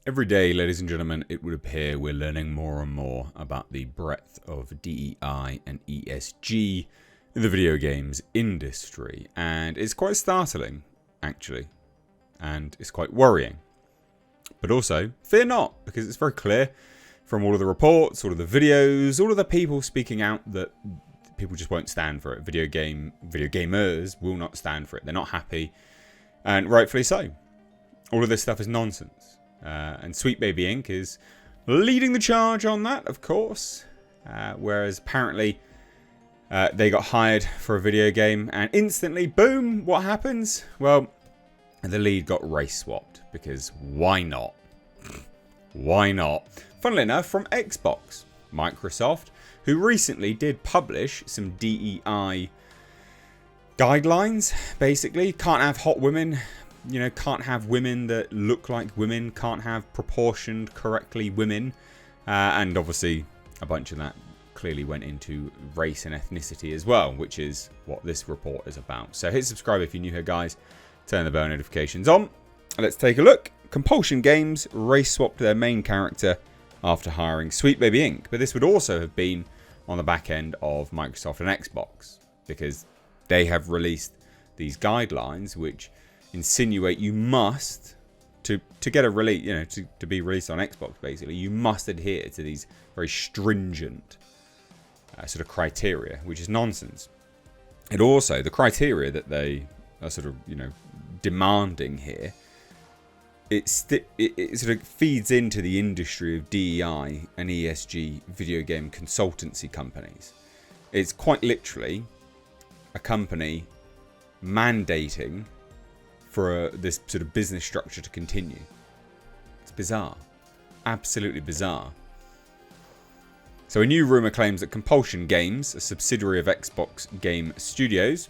Every day, ladies and gentlemen, it would appear we're learning more and more about the breadth of DEI and ESG in the video games industry. And it's quite startling, actually. And it's quite worrying. But also, fear not, because it's very clear from all of the reports, all of the videos, all of the people speaking out that people just won't stand for it. Video gamers will not stand for it. They're not happy. And rightfully so. All of this stuff is nonsense. And Sweet Baby Inc. is leading the charge on that, of course. Whereas apparently they got hired for a video game and instantly, boom, what happens? Well, the lead got race swapped because why not? Why not? Funnily enough, from Xbox, Microsoft, who recently did publish some DEI guidelines, basically. Can't have hot women. Can't have women that look like women, can't have proportioned correctly women. And obviously, a bunch of that clearly went into race and ethnicity as well, which is what this report is about. So hit subscribe if you're new here, guys. Turn the bell notifications on. Let's take a look. Compulsion Games race swapped their main character after hiring Sweet Baby Inc. But this would also have been on the back end of Microsoft and Xbox, because they have released these guidelines which insinuate you must to get a release, to be released on Xbox, basically, you must adhere to these very stringent sort of criteria, which is nonsense. And also the criteria that they are sort of demanding here, it sort of feeds into the industry of DEI and ESG video game consultancy companies. It's quite literally a company mandating for this sort of business structure to continue. It's bizarre. Absolutely bizarre. So a new rumour claims that Compulsion Games, a subsidiary of Xbox Game Studios,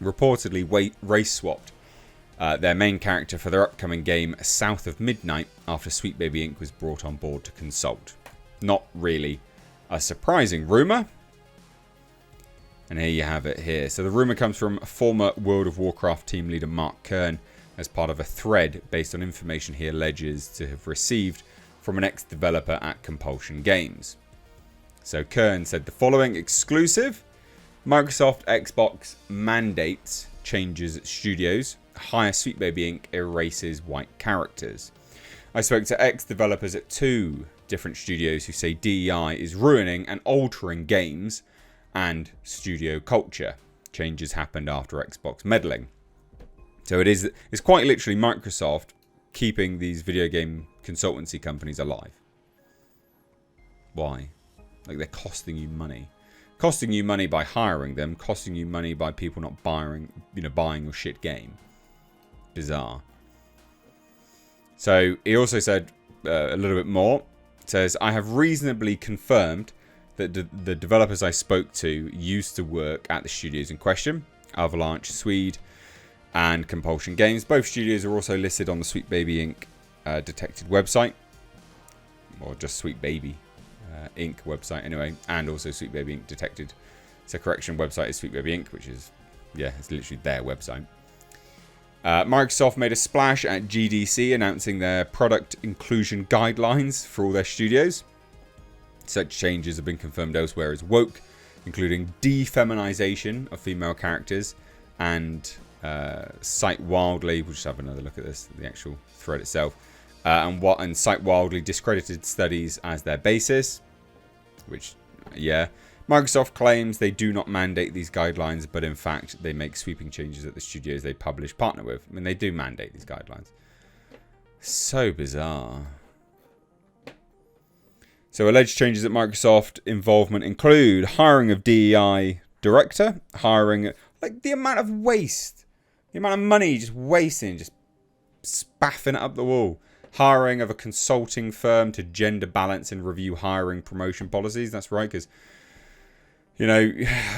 reportedly race swapped their main character for their upcoming game South of Midnight after Sweet Baby Inc. was brought on board to consult. Not really a surprising rumour. And here you have it here. So the rumour comes from former World of Warcraft team leader Mark Kern as part of a thread based on information he alleges to have received from an ex-developer at Compulsion Games. So Kern said the following: exclusive, Microsoft Xbox mandates changes at studios, hire Sweet Baby Inc. erases white characters. I spoke to ex-developers at 2 different studios who say DEI is ruining and altering games and studio culture. Changes happened after Xbox meddling. So it's quite literally Microsoft keeping these video game consultancy companies alive. Why? Like, they're costing you money. Costing you money by hiring them, costing you money by people not buying your shit game. Bizarre. So he also said a little bit more. It says, I have reasonably confirmed that the developers I spoke to used to work at the studios in question, Avalanche, Swede, and Compulsion Games. Both studios are also listed on the Sweet Baby Inc. Detected website, or just Sweet Baby Inc. website anyway, and also Sweet Baby Inc. Detected. So correction, website is Sweet Baby Inc., which is, it's literally their website. Microsoft made a splash at GDC announcing their product inclusion guidelines for all their studios. Such changes have been confirmed elsewhere as woke, including defeminization of female characters, and Cite Wildly. We'll just have another look at this, the actual thread itself, and Cite Wildly discredited studies as their basis. Which, Microsoft claims they do not mandate these guidelines, but in fact they make sweeping changes at the studios they partner with. I mean, they do mandate these guidelines. So bizarre. So alleged changes at Microsoft involvement include hiring of DEI director, hiring, like, the amount of waste, the amount of money just wasting, just spaffing it up the wall. Hiring of a consulting firm to gender balance and review hiring promotion policies. That's right, because,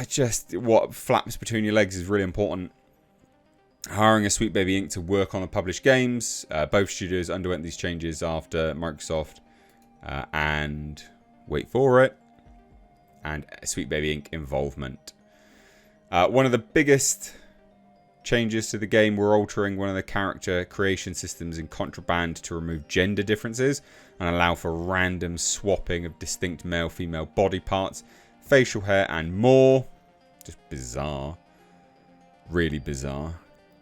just what flaps between your legs is really important. Hiring a Sweet Baby Inc. to work on the published games. Both studios underwent these changes after Microsoft and, wait for it, and Sweet Baby Inc. involvement. One of the biggest changes to the game were altering one of the character creation systems in Contraband to remove gender differences and allow for random swapping of distinct male-female body parts, facial hair, and more. Just bizarre. Really bizarre.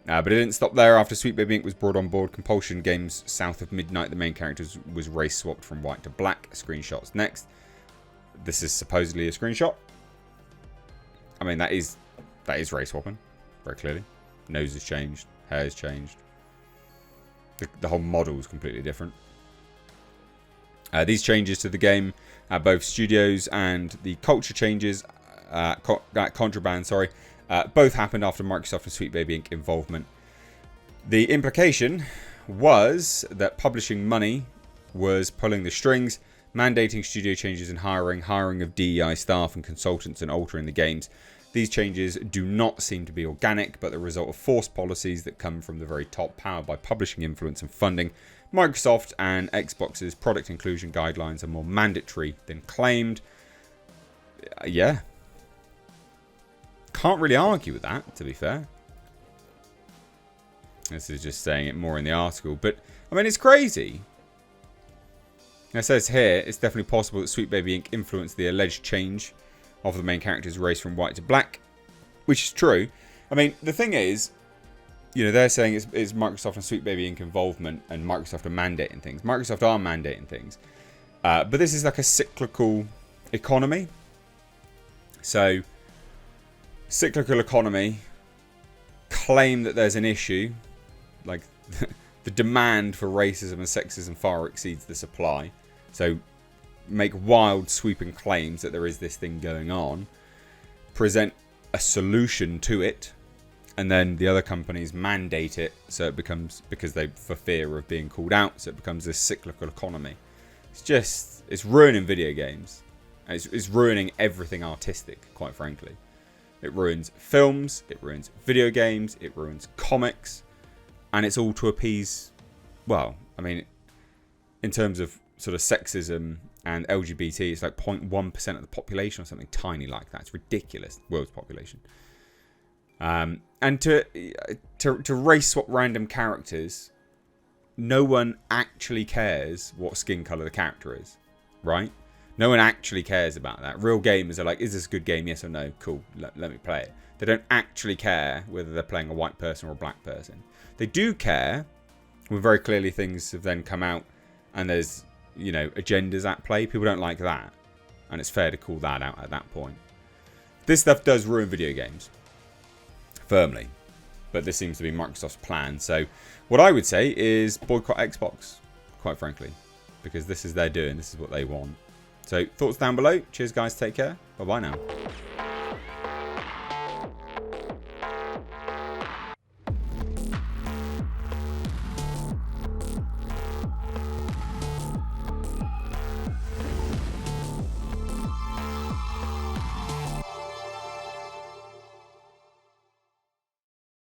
But it didn't stop there. After Sweet Baby Inc. was brought on board, Compulsion Games South of Midnight, the main character was race swapped from white to black. Screenshots next. This is supposedly a screenshot. I mean, that is race swapping, very clearly. Nose has changed, hair has changed. The whole model is completely different. These changes to the game, both studios and the culture changes, Contraband, sorry, both happened after Microsoft and Sweet Baby Inc. involvement. The implication was that publishing money was pulling the strings, mandating studio changes in hiring of DEI staff and consultants, and altering the games. These changes do not seem to be organic, but the result of forced policies that come from the very top, powered by publishing influence and funding. Microsoft and Xbox's product inclusion guidelines are more mandatory than claimed. Yeah. Can't really argue with that, to be fair. This is just saying it more in the article. But, I mean, it's crazy. It says here, it's definitely possible that Sweet Baby Inc. influenced the alleged change of the main character's race from white to black, which is true. I mean, the thing is, you know, they're saying it's Microsoft and Sweet Baby Inc. involvement, and Microsoft are mandating things. Microsoft are mandating things. But this is like a cyclical economy. So, cyclical economy, claim that there's an issue, like the demand for racism and sexism far exceeds the supply. So, make wild sweeping claims that there is this thing going on, present a solution to it, and then the other companies mandate it, so it becomes, because they, for fear of being called out, so it becomes this cyclical economy. It's ruining video games. It's ruining everything artistic, quite frankly. It ruins films, it ruins video games, it ruins comics, and it's all to appease, well, I mean, in terms of sort of sexism and LGBT, it's like 0.1% of the population or something tiny like that. It's ridiculous, world's population. And to race swap random characters, no one actually cares what skin color the character is, right? No one actually cares about that. Real gamers are like, is this a good game? Yes or no? Cool, let me play it. They don't actually care whether they're playing a white person or a black person. They do care when very clearly things have then come out and there's, you know, agendas at play. People don't like that, and it's fair to call that out at that point. This stuff does ruin video games firmly, but this seems to be Microsoft's plan. So what I would say is boycott Xbox, quite frankly, because this is their doing, this is what they want. So thoughts down below. Cheers guys, take care, bye bye now.